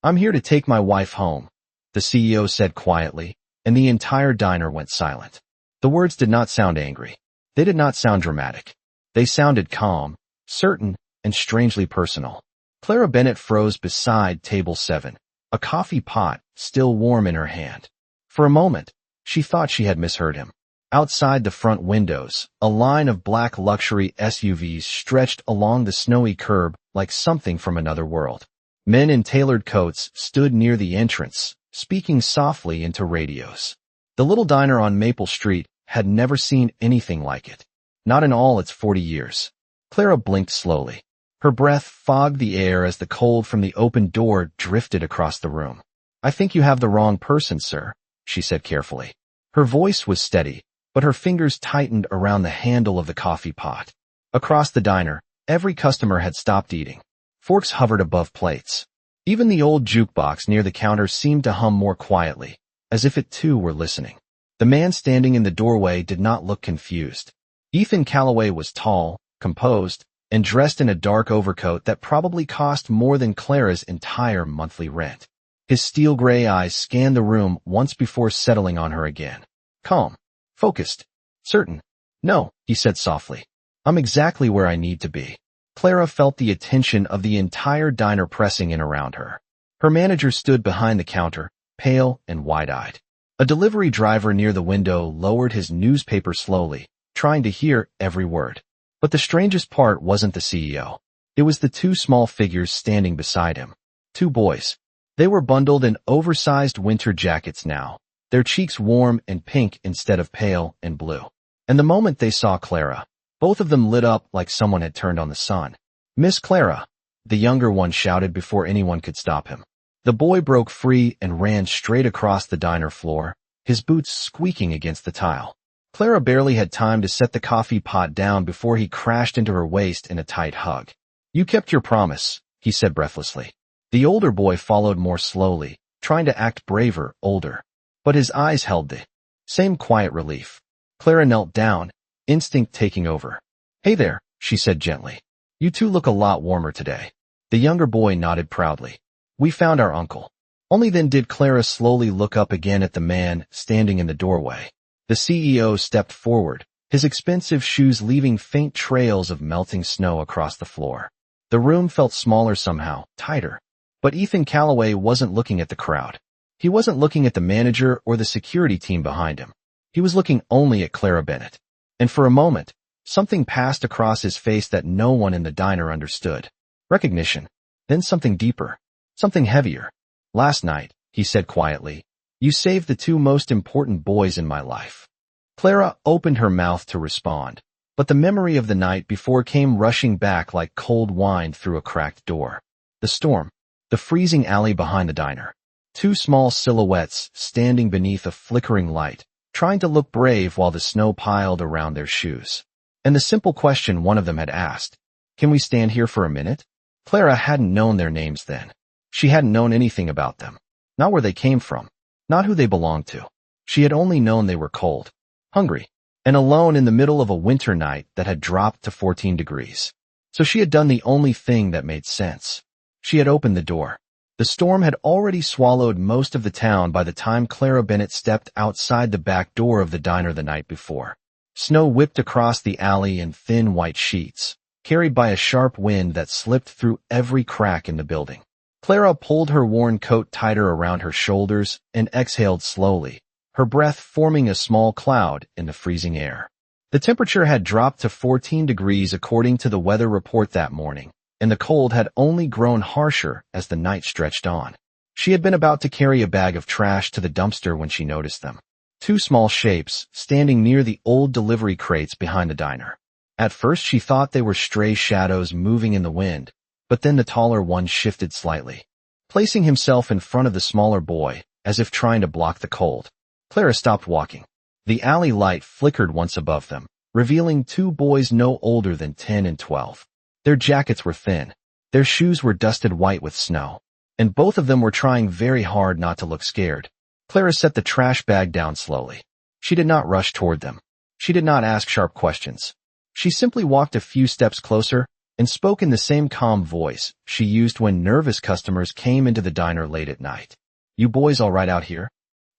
"I'm here to take my wife home," the CEO said quietly, and the entire diner went silent. The words did not sound angry. They did not sound dramatic. They sounded calm, certain, and strangely personal. Clara Bennett froze beside table 7, a coffee pot still warm in her hand. For a moment, she thought she had misheard him. Outside the front windows, a line of black luxury SUVs stretched along the snowy curb like something from another world. Men in tailored coats stood near the entrance, speaking softly into radios. The little diner on Maple Street had never seen anything like it. Not in all its 40 years. Clara blinked slowly. Her breath fogged the air as the cold from the open door drifted across the room. "I think you have the wrong person, sir," she said carefully. Her voice was steady, but her fingers tightened around the handle of the coffee pot. Across the diner, every customer had stopped eating. Forks hovered above plates. Even the old jukebox near the counter seemed to hum more quietly, as if it too were listening. The man standing in the doorway did not look confused. Ethan Calloway was tall, composed, and dressed in a dark overcoat that probably cost more than Clara's entire monthly rent. His steel gray eyes scanned the room once before settling on her again. Calm, focused, certain. "No," he said softly. "I'm exactly where I need to be." Clara felt the attention of the entire diner pressing in around her. Her manager stood behind the counter, pale and wide-eyed. A delivery driver near the window lowered his newspaper slowly, trying to hear every word. But the strangest part wasn't the CEO. It was the two small figures standing beside him. Two boys. They were bundled in oversized winter jackets now, their cheeks warm and pink instead of pale and blue. And the moment they saw Clara, both of them lit up like someone had turned on the sun. "Miss Clara," the younger one shouted before anyone could stop him. The boy broke free and ran straight across the diner floor, his boots squeaking against the tile. Clara barely had time to set the coffee pot down before he crashed into her waist in a tight hug. "You kept your promise," he said breathlessly. The older boy followed more slowly, trying to act braver, older. But his eyes held the same quiet relief. Clara knelt down, instinct taking over. "Hey there," she said gently. "You two look a lot warmer today." The younger boy nodded proudly. "We found our uncle." Only then did Clara slowly look up again at the man standing in the doorway. The CEO stepped forward, his expensive shoes leaving faint trails of melting snow across the floor. The room felt smaller somehow, tighter. But Ethan Calloway wasn't looking at the crowd. He wasn't looking at the manager or the security team behind him. He was looking only at Clara Bennett. And for a moment, something passed across his face that no one in the diner understood. Recognition. Then something deeper. Something heavier. "Last night," he said quietly, "you saved the two most important boys in my life." Clara opened her mouth to respond, but the memory of the night before came rushing back like cold wine through a cracked door. The storm. The freezing alley behind the diner. Two small silhouettes standing beneath a flickering light, trying to look brave while the snow piled around their shoes. And the simple question one of them had asked, "Can we stand here for a minute?" Clara hadn't known their names then. She hadn't known anything about them. Not where they came from. Not who they belonged to. She had only known they were cold, hungry, and alone in the middle of a winter night that had dropped to 14 degrees. So she had done the only thing that made sense. She had opened the door. The storm had already swallowed most of the town by the time Clara Bennett stepped outside the back door of the diner the night before. Snow whipped across the alley in thin white sheets, carried by a sharp wind that slipped through every crack in the building. Clara pulled her worn coat tighter around her shoulders and exhaled slowly, her breath forming a small cloud in the freezing air. The temperature had dropped to 14 degrees according to the weather report that morning, and the cold had only grown harsher as the night stretched on. She had been about to carry a bag of trash to the dumpster when she noticed them. Two small shapes standing near the old delivery crates behind the diner. At first she thought they were stray shadows moving in the wind, but then the taller one shifted slightly, placing himself in front of the smaller boy, as if trying to block the cold. Clara stopped walking. The alley light flickered once above them, revealing two boys no older than 10 and 12. Their jackets were thin. Their shoes were dusted white with snow. And both of them were trying very hard not to look scared. Clara set the trash bag down slowly. She did not rush toward them. She did not ask sharp questions. She simply walked a few steps closer, and spoke in the same calm voice she used when nervous customers came into the diner late at night. "You boys all right out here?"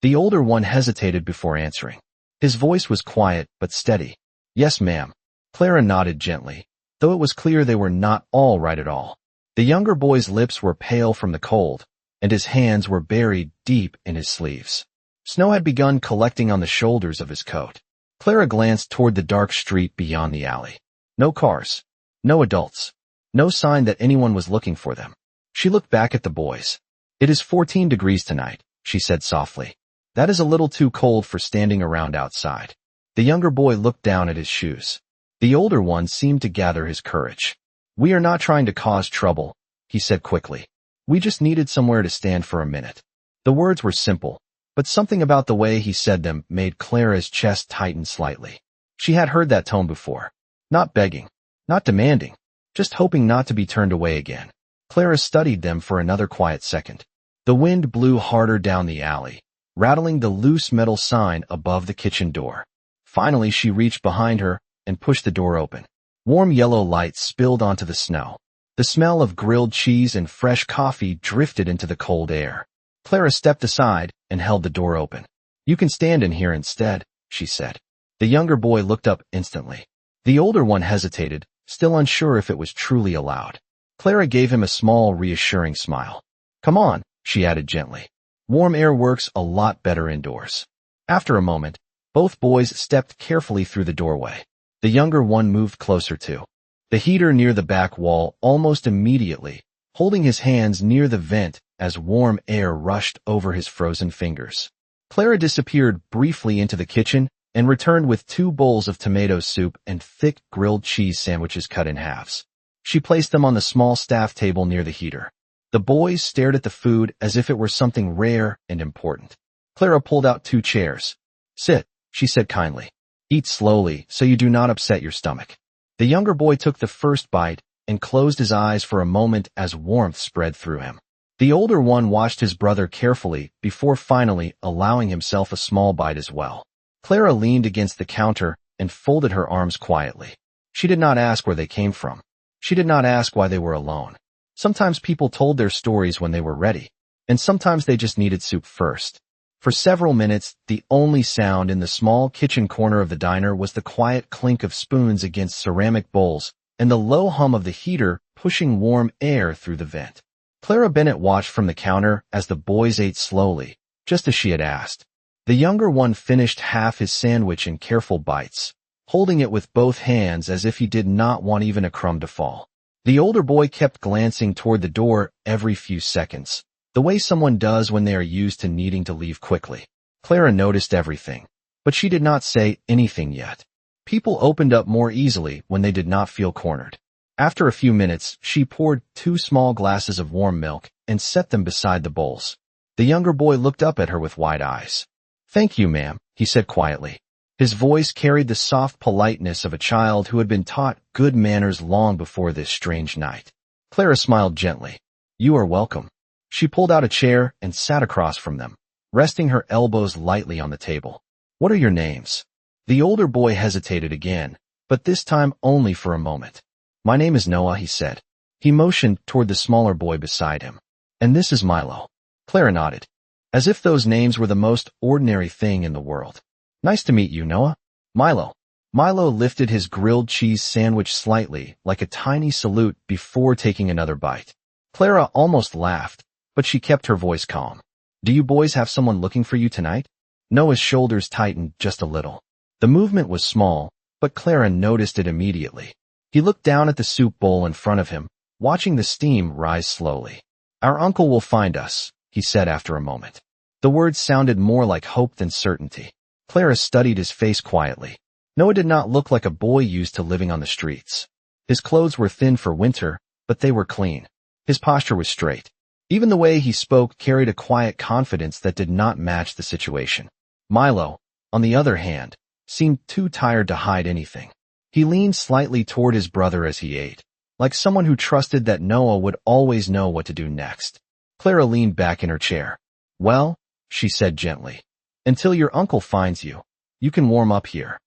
The older one hesitated before answering. His voice was quiet but steady. "Yes, ma'am." Clara nodded gently, though it was clear they were not all right at all. The younger boy's lips were pale from the cold, and his hands were buried deep in his sleeves. Snow had begun collecting on the shoulders of his coat. Clara glanced toward the dark street beyond the alley. No cars. No adults. No sign that anyone was looking for them. She looked back at the boys. "It is 14 degrees tonight," she said softly. "That is a little too cold for standing around outside." The younger boy looked down at his shoes. The older one seemed to gather his courage. "We are not trying to cause trouble," he said quickly. "We just needed somewhere to stand for a minute." The words were simple, but something about the way he said them made Clara's chest tighten slightly. She had heard that tone before. Not begging, not demanding, just hoping not to be turned away again. Clara studied them for another quiet second. The wind blew harder down the alley, rattling the loose metal sign above the kitchen door. Finally, she reached behind her and pushed the door open. Warm yellow light spilled onto the snow. The smell of grilled cheese and fresh coffee drifted into the cold air. Clara stepped aside and held the door open. "You can stand in here instead," she said. The younger boy looked up instantly. The older one hesitated, still unsure if it was truly allowed. Clara gave him a small, reassuring smile. "Come on," she added gently. "Warm air works a lot better indoors." After a moment, both boys stepped carefully through the doorway. The younger one moved closer to the heater near the back wall almost immediately, holding his hands near the vent as warm air rushed over his frozen fingers. Clara disappeared briefly into the kitchen and returned with 2 bowls of tomato soup and thick grilled cheese sandwiches cut in halves. She placed them on the small staff table near the heater. The boys stared at the food as if it were something rare and important. Clara pulled out 2 chairs. "Sit," she said kindly. "Eat slowly so you do not upset your stomach." The younger boy took the first bite and closed his eyes for a moment as warmth spread through him. The older one watched his brother carefully before finally allowing himself a small bite as well. Clara leaned against the counter and folded her arms quietly. She did not ask where they came from. She did not ask why they were alone. Sometimes people told their stories when they were ready, and sometimes they just needed soup first. For several minutes, the only sound in the small kitchen corner of the diner was the quiet clink of spoons against ceramic bowls and the low hum of the heater pushing warm air through the vent. Clara Bennett watched from the counter as the boys ate slowly, just as she had asked. The younger one finished half his sandwich in careful bites, holding it with both hands as if he did not want even a crumb to fall. The older boy kept glancing toward the door every few seconds, the way someone does when they are used to needing to leave quickly. Clara noticed everything, but she did not say anything yet. People opened up more easily when they did not feel cornered. After a few minutes, she poured 2 small glasses of warm milk and set them beside the bowls. The younger boy looked up at her with wide eyes. "Thank you, ma'am," he said quietly. His voice carried the soft politeness of a child who had been taught good manners long before this strange night. Clara smiled gently. "You are welcome." She pulled out a chair and sat across from them, resting her elbows lightly on the table. "What are your names?" The older boy hesitated again, but this time only for a moment. "My name is Noah," he said. He motioned toward the smaller boy beside him. "And this is Milo." Clara nodded, as if those names were the most ordinary thing in the world. "Nice to meet you, Noah." "Milo." Milo lifted his grilled cheese sandwich slightly, like a tiny salute before taking another bite. Clara almost laughed, but she kept her voice calm. "Do you boys have someone looking for you tonight?" Noah's shoulders tightened just a little. The movement was small, but Clara noticed it immediately. He looked down at the soup bowl in front of him, watching the steam rise slowly. "Our uncle will find us," he said after a moment. The words sounded more like hope than certainty. Clara studied his face quietly. Noah did not look like a boy used to living on the streets. His clothes were thin for winter, but they were clean. His posture was straight. Even the way he spoke carried a quiet confidence that did not match the situation. Milo, on the other hand, seemed too tired to hide anything. He leaned slightly toward his brother as he ate, like someone who trusted that Noah would always know what to do next. Clara leaned back in her chair. "Well," she said gently, "until your uncle finds you, you can warm up here."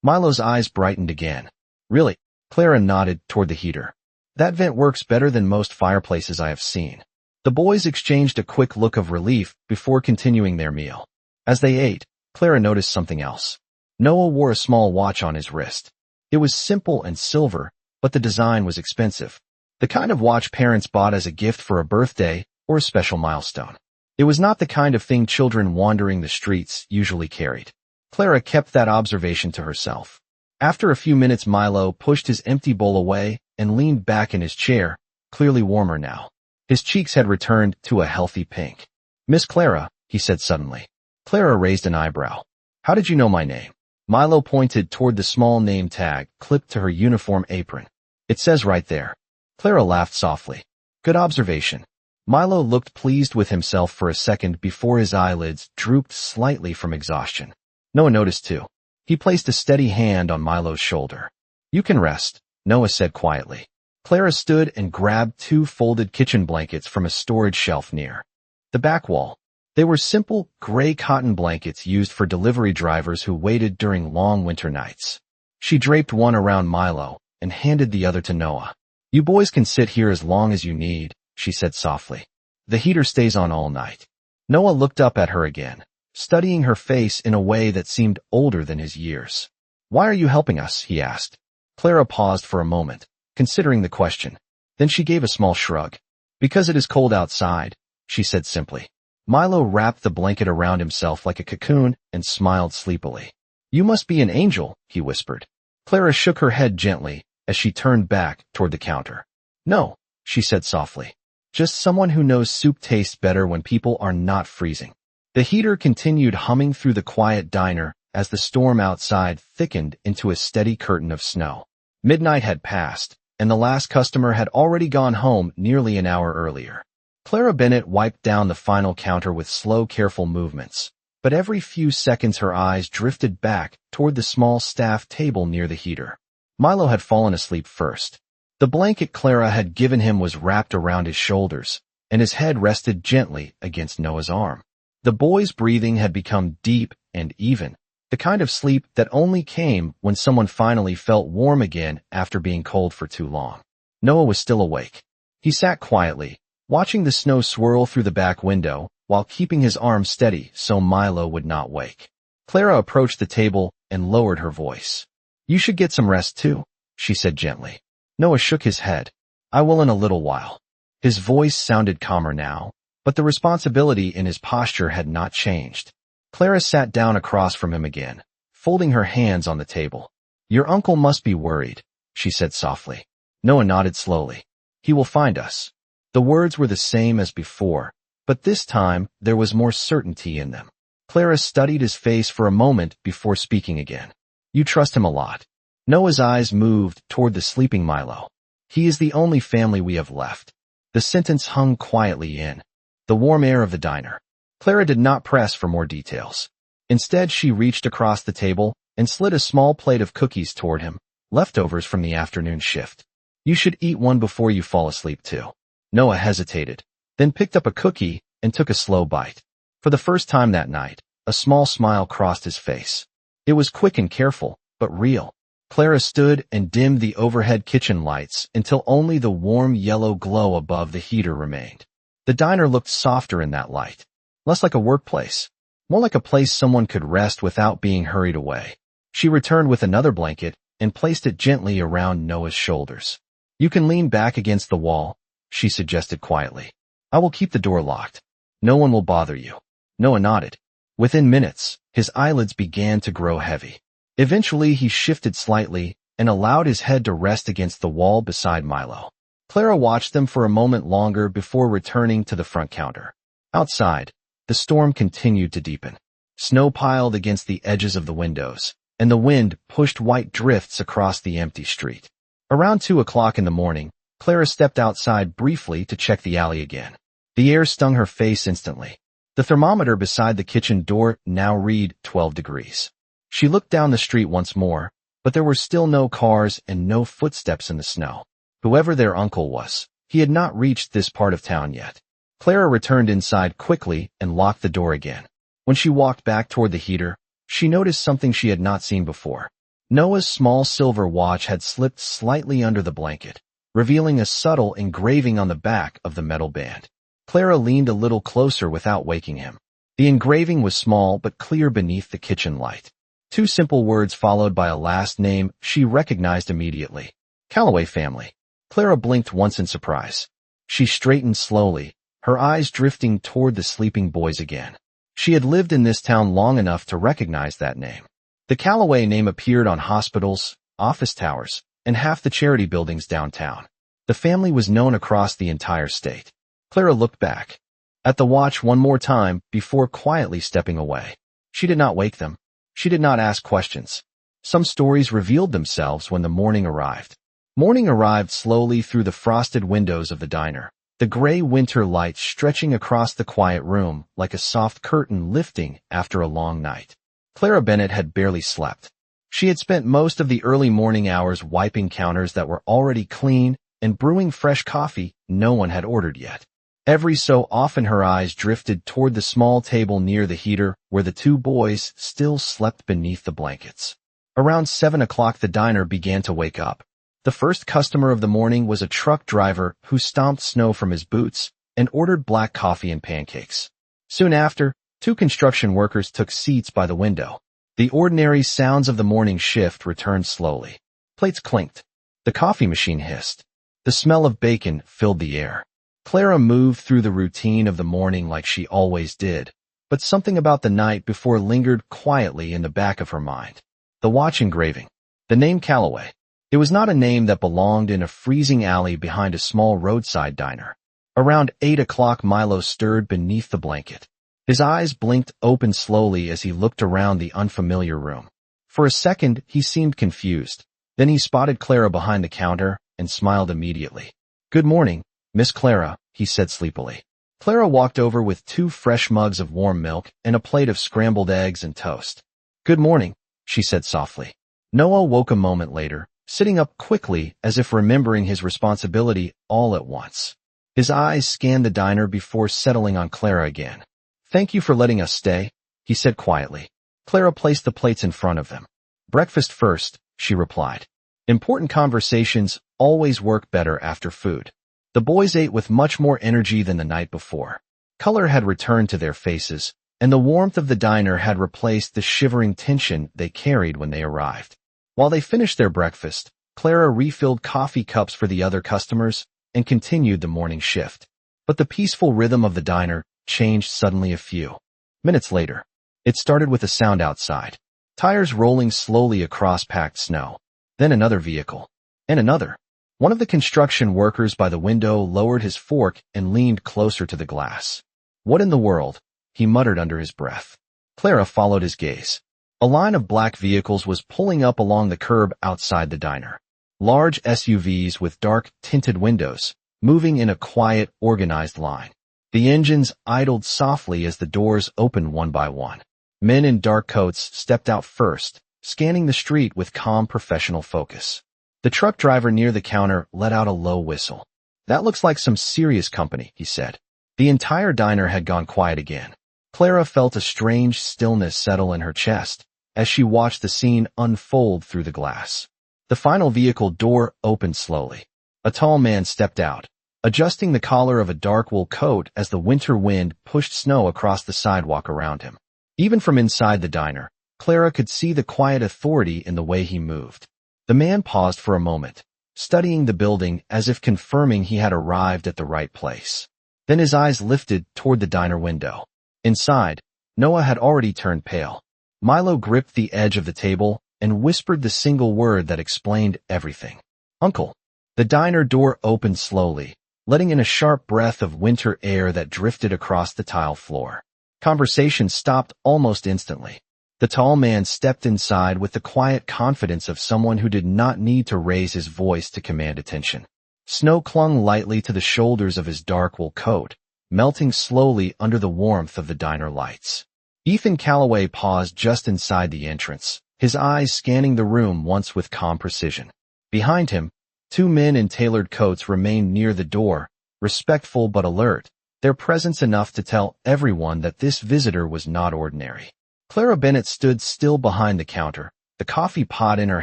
Milo's eyes brightened again. "Really?" Clara nodded toward the heater. That vent works better than most fireplaces I have seen. The boys exchanged a quick look of relief before continuing their meal. As they ate, Clara noticed something else. Noah wore a small watch on his wrist. It was simple and silver, but the design was expensive. The kind of watch parents bought as a gift for a birthday or a special milestone. It was not the kind of thing children wandering the streets usually carried. Clara kept that observation to herself. After a few minutes, Milo pushed his empty bowl away and leaned back in his chair, clearly warmer now. His cheeks had returned to a healthy pink. "Miss Clara," he said suddenly. Clara raised an eyebrow. "How did you know my name?" Milo pointed toward the small name tag clipped to her uniform apron. "It says right there." Clara laughed softly. "Good observation." Milo looked pleased with himself for a second before his eyelids drooped slightly from exhaustion. Noah noticed too. He placed a steady hand on Milo's shoulder. "You can rest," Noah said quietly. Clara stood and grabbed 2 folded kitchen blankets from a storage shelf near the back wall. They were simple, gray cotton blankets used for delivery drivers who waited during long winter nights. She draped one around Milo and handed the other to Noah. "You boys can sit here as long as you need," she said softly. "The heater stays on all night." Noah looked up at her again, studying her face in a way that seemed older than his years. "Why are you helping us?" he asked. Clara paused for a moment, considering the question. Then she gave a small shrug. "Because it is cold outside," she said simply. Milo wrapped the blanket around himself like a cocoon and smiled sleepily. "You must be an angel," he whispered. Clara shook her head gently as she turned back toward the counter. "No," she said softly. "Just someone who knows soup tastes better when people are not freezing." The heater continued humming through the quiet diner as the storm outside thickened into a steady curtain of snow. Midnight had passed, and the last customer had already gone home nearly an hour earlier. Clara Bennett wiped down the final counter with slow, careful movements, but every few seconds her eyes drifted back toward the small staff table near the heater. Milo had fallen asleep first. The blanket Clara had given him was wrapped around his shoulders, and his head rested gently against Noah's arm. The boy's breathing had become deep and even, the kind of sleep that only came when someone finally felt warm again after being cold for too long. Noah was still awake. He sat quietly, watching the snow swirl through the back window while keeping his arm steady so Milo would not wake. Clara approached the table and lowered her voice. "You should get some rest too," she said gently. Noah shook his head. "I will in a little while." His voice sounded calmer now, but the responsibility in his posture had not changed. Clara sat down across from him again, folding her hands on the table. "Your uncle must be worried," she said softly. Noah nodded slowly. "He will find us." The words were the same as before, but this time there was more certainty in them. Clara studied his face for a moment before speaking again. "You trust him a lot." Noah's eyes moved toward the sleeping Milo. "He is the only family we have left." The sentence hung quietly in the warm air of the diner. Clara did not press for more details. Instead, she reached across the table and slid a small plate of cookies toward him, leftovers from the afternoon shift. "You should eat one before you fall asleep too." Noah hesitated, then picked up a cookie and took a slow bite. For the first time that night, a small smile crossed his face. It was quick and careful, but real. Clara stood and dimmed the overhead kitchen lights until only the warm yellow glow above the heater remained. The diner looked softer in that light, less like a workplace, more like a place someone could rest without being hurried away. She returned with another blanket and placed it gently around Noah's shoulders. "You can lean back against the wall," she suggested quietly. "I will keep the door locked. No one will bother you." Noah nodded. Within minutes, his eyelids began to grow heavy. Eventually, he shifted slightly and allowed his head to rest against the wall beside Milo. Clara watched them for a moment longer before returning to the front counter. Outside, the storm continued to deepen. Snow piled against the edges of the windows, and the wind pushed white drifts across the empty street. Around 2 o'clock in the morning, Clara stepped outside briefly to check the alley again. The air stung her face instantly. The thermometer beside the kitchen door now read 12 degrees. She looked down the street once more, but there were still no cars and no footsteps in the snow. Whoever their uncle was, he had not reached this part of town yet. Clara returned inside quickly and locked the door again. When she walked back toward the heater, she noticed something she had not seen before. Noah's small silver watch had slipped slightly under the blanket, revealing a subtle engraving on the back of the metal band. Clara leaned a little closer without waking him. The engraving was small but clear beneath the kitchen light. Two simple words followed by a last name she recognized immediately. Calloway family. Clara blinked once in surprise. She straightened slowly, her eyes drifting toward the sleeping boys again. She had lived in this town long enough to recognize that name. The Calloway name appeared on hospitals, office towers, and half the charity buildings downtown. The family was known across the entire state. Clara looked back at the watch one more time before quietly stepping away. She did not wake them. She did not ask questions. Some stories revealed themselves when the morning arrived. Morning arrived slowly through the frosted windows of the diner, the gray winter light stretching across the quiet room like a soft curtain lifting after a long night. Clara Bennett had barely slept. She had spent most of the early morning hours wiping counters that were already clean and brewing fresh coffee no one had ordered yet. Every so often her eyes drifted toward the small table near the heater where the two boys still slept beneath the blankets. Around 7 o'clock the diner began to wake up. The first customer of the morning was a truck driver who stomped snow from his boots and ordered black coffee and pancakes. Soon after, two construction workers took seats by the window. The ordinary sounds of the morning shift returned slowly. Plates clinked. The coffee machine hissed. The smell of bacon filled the air. Clara moved through the routine of the morning like she always did, but something about the night before lingered quietly in the back of her mind. The watch engraving. The name Calloway. It was not a name that belonged in a freezing alley behind a small roadside diner. Around 8 o'clock Milo stirred beneath the blanket. His eyes blinked open slowly as he looked around the unfamiliar room. For a second he seemed confused. Then he spotted Clara behind the counter and smiled immediately. "Good morning, Miss Clara," he said sleepily. Clara walked over with 2 fresh mugs of warm milk and a plate of scrambled eggs and toast. "Good morning," she said softly. Noah woke a moment later, sitting up quickly as if remembering his responsibility all at once. His eyes scanned the diner before settling on Clara again. "Thank you for letting us stay," he said quietly. Clara placed the plates in front of them. "Breakfast first," she replied. Important conversations always work better after food. The boys ate with much more energy than the night before. Color had returned to their faces, and the warmth of the diner had replaced the shivering tension they carried when they arrived. While they finished their breakfast, Clara refilled coffee cups for the other customers and continued the morning shift. But the peaceful rhythm of the diner changed suddenly a few minutes later. It started with a sound outside. Tires rolling slowly across packed snow. Then another vehicle. And another. One of the construction workers by the window lowered his fork and leaned closer to the glass. "What in the world?" he muttered under his breath. Clara followed his gaze. A line of black vehicles was pulling up along the curb outside the diner. Large SUVs with dark, tinted windows, moving in a quiet, organized line. The engines idled softly as the doors opened one by one. Men in dark coats stepped out first, scanning the street with calm professional focus. The truck driver near the counter let out a low whistle. "That looks like some serious company," he said. The entire diner had gone quiet again. Clara felt a strange stillness settle in her chest as she watched the scene unfold through the glass. The final vehicle door opened slowly. A tall man stepped out, adjusting the collar of a dark wool coat as the winter wind pushed snow across the sidewalk around him. Even from inside the diner, Clara could see the quiet authority in the way he moved. The man paused for a moment, studying the building as if confirming he had arrived at the right place. Then his eyes lifted toward the diner window. Inside, Noah had already turned pale. Milo gripped the edge of the table and whispered the single word that explained everything. "Uncle." The diner door opened slowly, letting in a sharp breath of winter air that drifted across the tile floor. Conversation stopped almost instantly. The tall man stepped inside with the quiet confidence of someone who did not need to raise his voice to command attention. Snow clung lightly to the shoulders of his dark wool coat, melting slowly under the warmth of the diner lights. Ethan Calloway paused just inside the entrance, his eyes scanning the room once with calm precision. Behind him, 2 men in tailored coats remained near the door, respectful but alert, their presence enough to tell everyone that this visitor was not ordinary. Clara Bennett stood still behind the counter, the coffee pot in her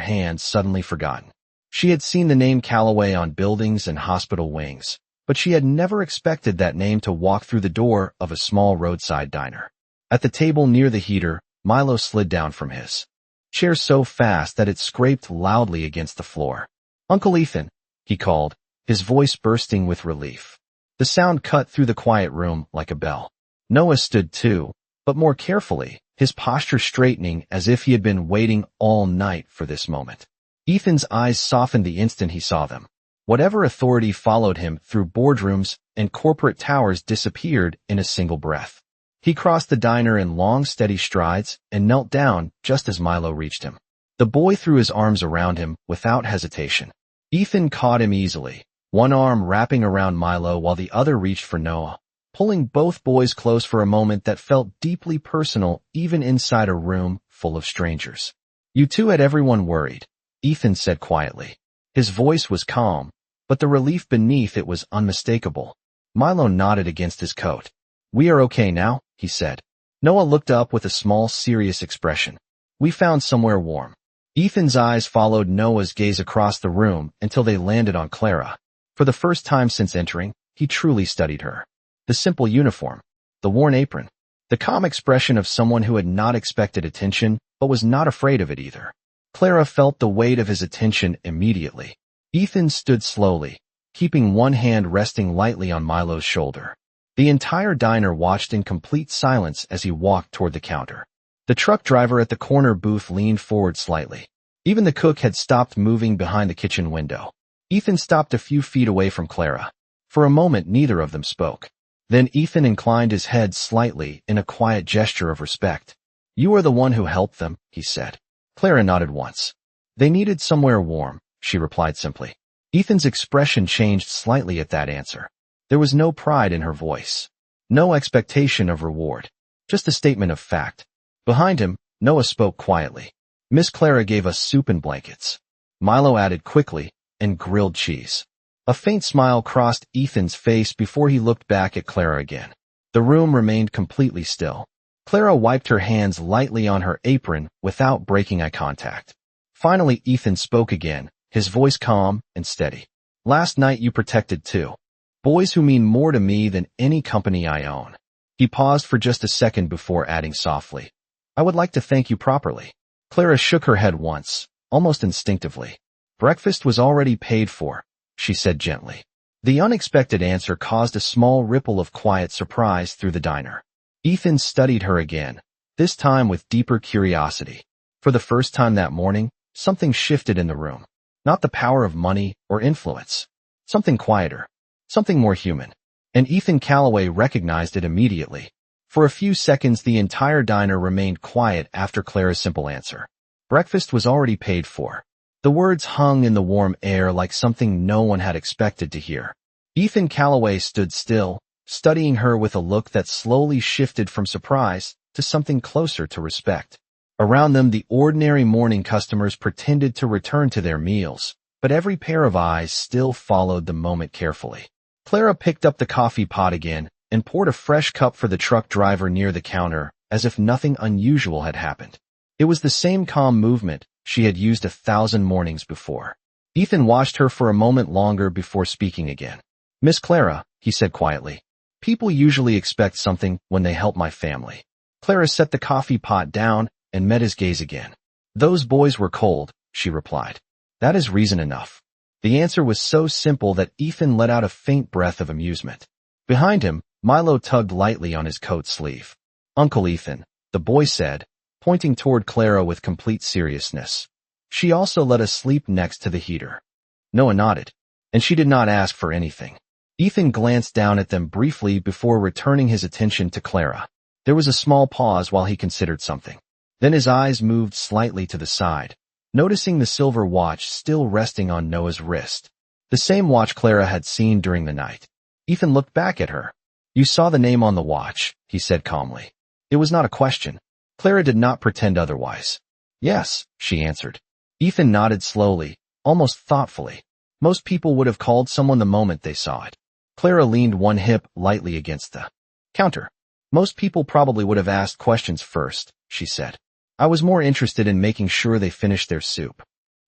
hand suddenly forgotten. She had seen the name Calloway on buildings and hospital wings, but she had never expected that name to walk through the door of a small roadside diner. At the table near the heater, Milo slid down from his chair so fast that it scraped loudly against the floor. "Uncle Ethan," he called, his voice bursting with relief. The sound cut through the quiet room like a bell. Noah stood too, but more carefully, his posture straightening as if he had been waiting all night for this moment. Ethan's eyes softened the instant he saw them. Whatever authority followed him through boardrooms and corporate towers disappeared in a single breath. He crossed the diner in long, steady strides and knelt down just as Milo reached him. The boy threw his arms around him without hesitation. Ethan caught him easily, one arm wrapping around Milo while the other reached for Noah, pulling both boys close for a moment that felt deeply personal even inside a room full of strangers. "You two had everyone worried," Ethan said quietly. His voice was calm, but the relief beneath it was unmistakable. Milo nodded against his coat. "We are okay now," he said. Noah looked up with a small, serious expression. "We found somewhere warm." Ethan's eyes followed Noah's gaze across the room until they landed on Clara. For the first time since entering, he truly studied her. The simple uniform, the worn apron, the calm expression of someone who had not expected attention but was not afraid of it either. Clara felt the weight of his attention immediately. Ethan stood slowly, keeping one hand resting lightly on Milo's shoulder. The entire diner watched in complete silence as he walked toward the counter. The truck driver at the corner booth leaned forward slightly. Even the cook had stopped moving behind the kitchen window. Ethan stopped a few feet away from Clara. For a moment, neither of them spoke. Then Ethan inclined his head slightly in a quiet gesture of respect. "You are the one who helped them," he said. Clara nodded once. "They needed somewhere warm," she replied simply. Ethan's expression changed slightly at that answer. There was no pride in her voice. No expectation of reward. Just a statement of fact. Behind him, Noah spoke quietly. "Miss Clara gave us soup and blankets." Milo added quickly, "and grilled cheese." A faint smile crossed Ethan's face before he looked back at Clara again. The room remained completely still. Clara wiped her hands lightly on her apron without breaking eye contact. Finally, Ethan spoke again, his voice calm and steady. "Last night you protected two boys who mean more to me than any company I own." He paused for just a second before adding softly, "I would like to thank you properly." Clara shook her head once, almost instinctively. "Breakfast was already paid for," she said gently. The unexpected answer caused a small ripple of quiet surprise through the diner. Ethan studied her again, this time with deeper curiosity. For the first time that morning, something shifted in the room. Not the power of money or influence. Something quieter. Something more human. And Ethan Calloway recognized it immediately. For a few seconds, the entire diner remained quiet after Clara's simple answer. Breakfast was already paid for. The words hung in the warm air like something no one had expected to hear. Ethan Calloway stood still, studying her with a look that slowly shifted from surprise to something closer to respect. Around them, the ordinary morning customers pretended to return to their meals, but every pair of eyes still followed the moment carefully. Clara picked up the coffee pot again and poured a fresh cup for the truck driver near the counter, as if nothing unusual had happened. It was the same calm movement she had used 1,000 mornings before. Ethan watched her for a moment longer before speaking again. "Miss Clara," he said quietly, "people usually expect something when they help my family." Clara set the coffee pot down and met his gaze again. "Those boys were cold," she replied. "That is reason enough." The answer was so simple that Ethan let out a faint breath of amusement. Behind him, Milo tugged lightly on his coat sleeve. "Uncle Ethan," the boy said, pointing toward Clara with complete seriousness. "She also let us sleep next to the heater." Noah nodded, and she did not ask for anything. Ethan glanced down at them briefly before returning his attention to Clara. There was a small pause while he considered something. Then his eyes moved slightly to the side, noticing the silver watch still resting on Noah's wrist. The same watch Clara had seen during the night. Ethan looked back at her. "You saw the name on the watch," he said calmly. It was not a question. Clara did not pretend otherwise. "Yes," she answered. Ethan nodded slowly, almost thoughtfully. Most people would have called someone the moment they saw it. Clara leaned one hip lightly against the counter. "Most people probably would have asked questions first," she said. "I was more interested in making sure they finished their soup."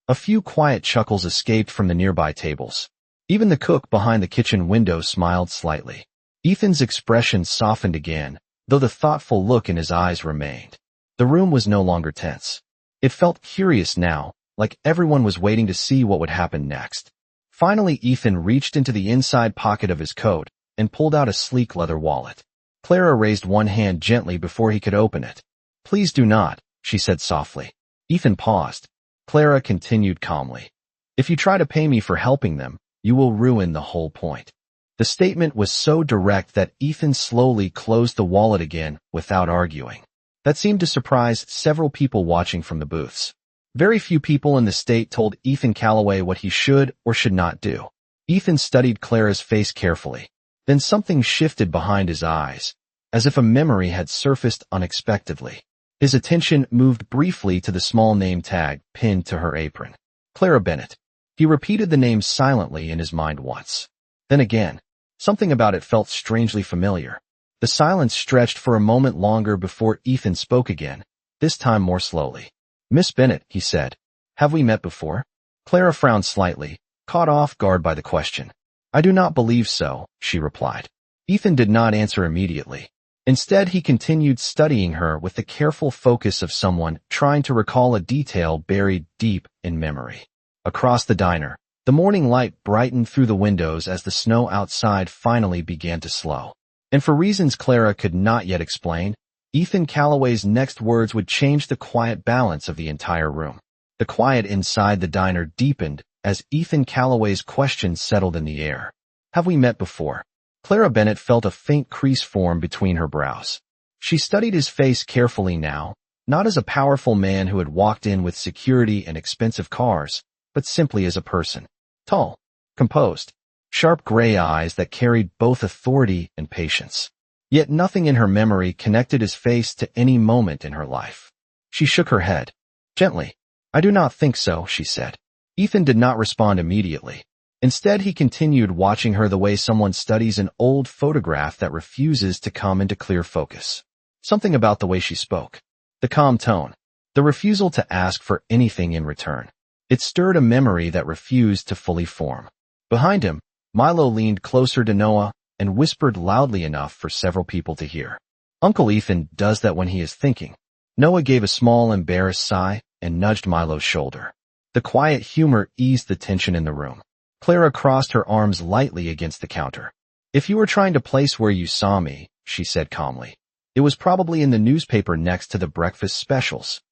A few quiet chuckles escaped from the nearby tables. Even the cook behind the kitchen window smiled slightly. Ethan's expression softened again, though the thoughtful look in his eyes remained. The room was no longer tense. It felt curious now, like everyone was waiting to see what would happen next. Finally, Ethan reached into the inside pocket of his coat and pulled out a sleek leather wallet. Clara raised one hand gently before he could open it. "Please do not," she said softly. Ethan paused. Clara continued calmly. "If you try to pay me for helping them, you will ruin the whole point." The statement was so direct that Ethan slowly closed the wallet again without arguing. That seemed to surprise several people watching from the booths. Very few people in the state told Ethan Calloway what he should or should not do. Ethan studied Clara's face carefully. Then something shifted behind his eyes, as if a memory had surfaced unexpectedly. His attention moved briefly to the small name tag pinned to her apron. Clara Bennett. He repeated the name silently in his mind once. Then again, something about it felt strangely familiar. The silence stretched for a moment longer before Ethan spoke again, this time more slowly. "Miss Bennett," he said, "have we met before?" Clara frowned slightly, caught off guard by the question. "I do not believe so," she replied. Ethan did not answer immediately. Instead, he continued studying her with the careful focus of someone trying to recall a detail buried deep in memory. Across the diner, the morning light brightened through the windows as the snow outside finally began to slow. And for reasons Clara could not yet explain, Ethan Calloway's next words would change the quiet balance of the entire room. The quiet inside the diner deepened as Ethan Calloway's question settled in the air. "Have we met before?" Clara Bennett felt a faint crease form between her brows. She studied his face carefully now, not as a powerful man who had walked in with security and expensive cars, but simply as a person. Tall, composed, sharp gray eyes that carried both authority and patience. Yet nothing in her memory connected his face to any moment in her life. She shook her head. Gently. "I do not think so," she said. Ethan did not respond immediately. Instead, he continued watching her the way someone studies an old photograph that refuses to come into clear focus. Something about the way she spoke. The calm tone. The refusal to ask for anything in return. It stirred a memory that refused to fully form. Behind him, Milo leaned closer to Noah and whispered loudly enough for several people to hear. "Uncle Ethan does that when he is thinking." Noah gave a small, embarrassed sigh and nudged Milo's shoulder. The quiet humor eased the tension in the room. Clara crossed her arms lightly against the counter. "If you were trying to place where you saw me," she said calmly, "it was probably in the newspaper next to the breakfast specials."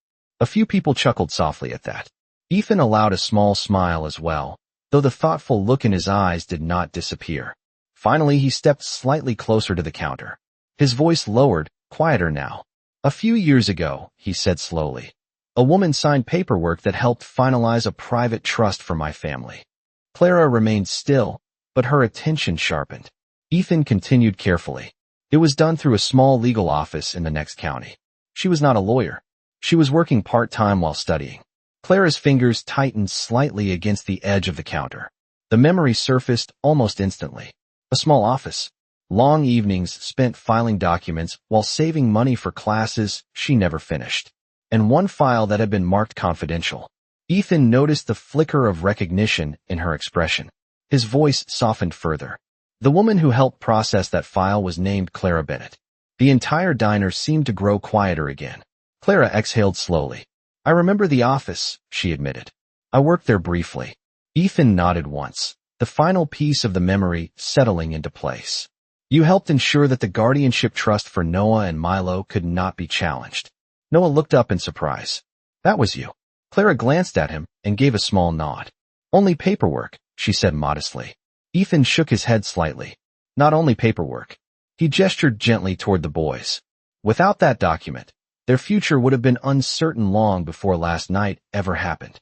A few people chuckled softly at that. Ethan allowed a small smile as well, though the thoughtful look in his eyes did not disappear. Finally, he stepped slightly closer to the counter. His voice lowered, quieter now. "A few years ago," he said slowly, "a woman signed paperwork that helped finalize a private trust for my family." Clara remained still, but her attention sharpened. Ethan continued carefully. "It was done through a small legal office in the next county. She was not a lawyer. She was working part-time while studying." Clara's fingers tightened slightly against the edge of the counter. The memory surfaced almost instantly. A small office. Long evenings spent filing documents while saving money for classes she never finished. And one file that had been marked confidential. Ethan noticed the flicker of recognition in her expression. His voice softened further. The woman who helped process that file was named Clara Bennett. The entire diner seemed to grow quieter again. Clara exhaled slowly. "I remember the office," she admitted. "I worked there briefly." Ethan nodded once, the final piece of the memory settling into place. "You helped ensure that the guardianship trust for Noah and Milo could not be challenged." Noah looked up in surprise. "That was you." Clara glanced at him and gave a small nod. "Only paperwork," she said modestly. Ethan shook his head slightly. "Not only paperwork." He gestured gently toward the boys. "Without that document, their future would have been uncertain long before last night ever happened."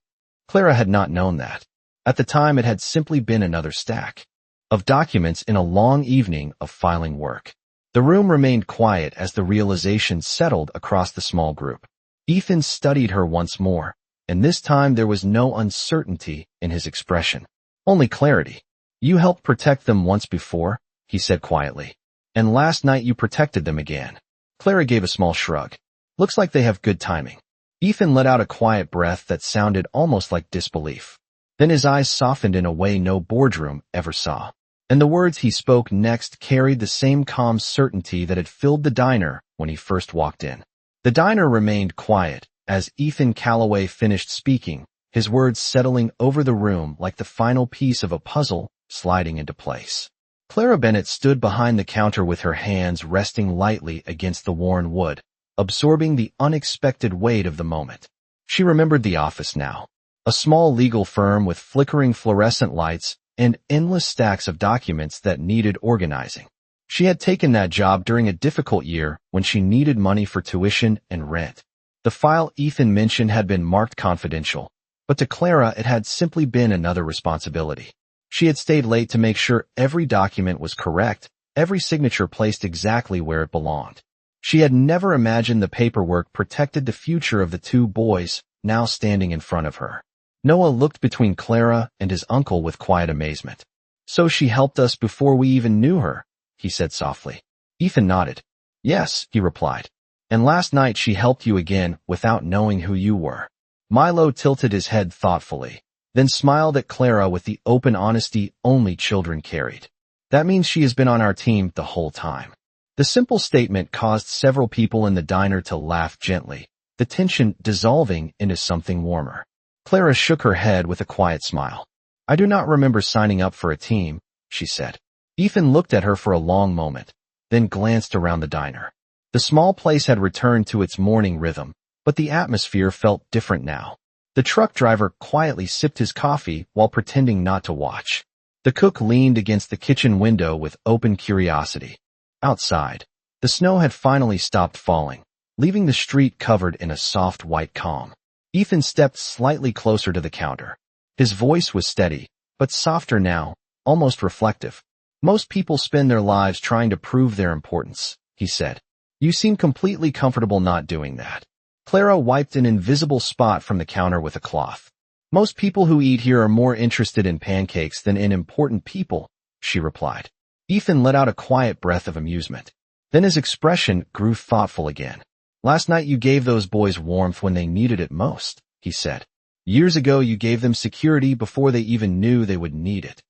Clara had not known that. At the time, it had simply been another stack of documents in a long evening of filing work. The room remained quiet as the realization settled across the small group. Ethan studied her once more, and this time there was no uncertainty in his expression. Only clarity. "You helped protect them once before," he said quietly. "And last night you protected them again." Clara gave a small shrug. "Looks like they have good timing." Ethan let out a quiet breath that sounded almost like disbelief. Then his eyes softened in a way no boardroom ever saw. And the words he spoke next carried the same calm certainty that had filled the diner when he first walked in. The diner remained quiet as Ethan Calloway finished speaking, his words settling over the room like the final piece of a puzzle sliding into place. Clara Bennett stood behind the counter with her hands resting lightly against the worn wood, absorbing the unexpected weight of the moment. She remembered the office now. A small legal firm with flickering fluorescent lights and endless stacks of documents that needed organizing. She had taken that job during a difficult year when she needed money for tuition and rent. The file Ethan mentioned had been marked confidential, but to Clara it had simply been another responsibility. She had stayed late to make sure every document was correct, every signature placed exactly where it belonged. She had never imagined the paperwork protected the future of the two boys now standing in front of her. Noah looked between Clara and his uncle with quiet amazement. "So she helped us before we even knew her," he said softly. Ethan nodded. "Yes," he replied. "And last night she helped you again without knowing who you were." Milo tilted his head thoughtfully, then smiled at Clara with the open honesty only children carried. "That means she has been on our team the whole time." The simple statement caused several people in the diner to laugh gently, the tension dissolving into something warmer. Clara shook her head with a quiet smile. "I do not remember signing up for a team," she said. Ethan looked at her for a long moment, then glanced around the diner. The small place had returned to its morning rhythm, but the atmosphere felt different now. The truck driver quietly sipped his coffee while pretending not to watch. The cook leaned against the kitchen window with open curiosity. Outside, the snow had finally stopped falling, leaving the street covered in a soft white calm. Ethan stepped slightly closer to the counter. His voice was steady, but softer now, almost reflective. "Most people spend their lives trying to prove their importance," he said. "You seem completely comfortable not doing that." Clara wiped an invisible spot from the counter with a cloth. "Most people who eat here are more interested in pancakes than in important people," she replied. Ethan let out a quiet breath of amusement. Then his expression grew thoughtful again. "Last night you gave those boys warmth when they needed it most," he said. "Years ago you gave them security before they even knew they would need it."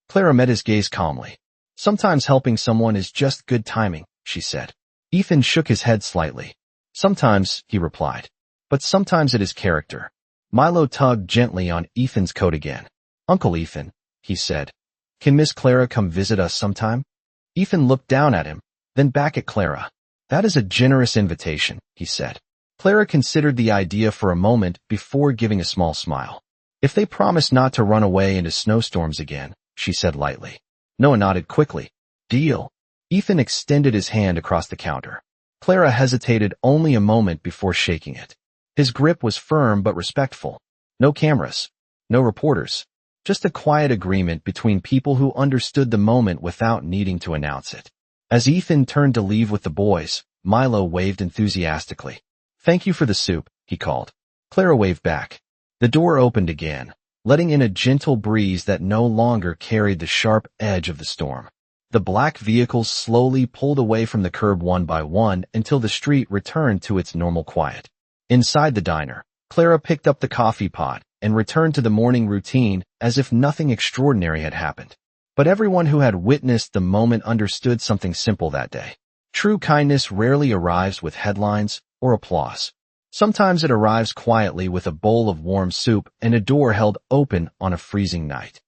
Clara met his gaze calmly. "Sometimes helping someone is just good timing," she said. Ethan shook his head slightly. "Sometimes," he replied. "But sometimes it is character." Milo tugged gently on Ethan's coat again. "Uncle Ethan," he said, "can Miss Clara come visit us sometime?" Ethan looked down at him, then back at Clara. "That is a generous invitation," he said. Clara considered the idea for a moment before giving a small smile. "If they promise not to run away into snowstorms again," she said lightly. Noah nodded quickly. "Deal." Ethan extended his hand across the counter. Clara hesitated only a moment before shaking it. His grip was firm but respectful. No cameras. No reporters. Just a quiet agreement between people who understood the moment without needing to announce it. As Ethan turned to leave with the boys, Milo waved enthusiastically. "Thank you for the soup," he called. Clara waved back. The door opened again, letting in a gentle breeze that no longer carried the sharp edge of the storm. The black vehicles slowly pulled away from the curb one by one until the street returned to its normal quiet. Inside the diner, Clara picked up the coffee pot and returned to the morning routine as if nothing extraordinary had happened. But everyone who had witnessed the moment understood something simple that day. True kindness rarely arrives with headlines or applause. Sometimes it arrives quietly with a bowl of warm soup and a door held open on a freezing night.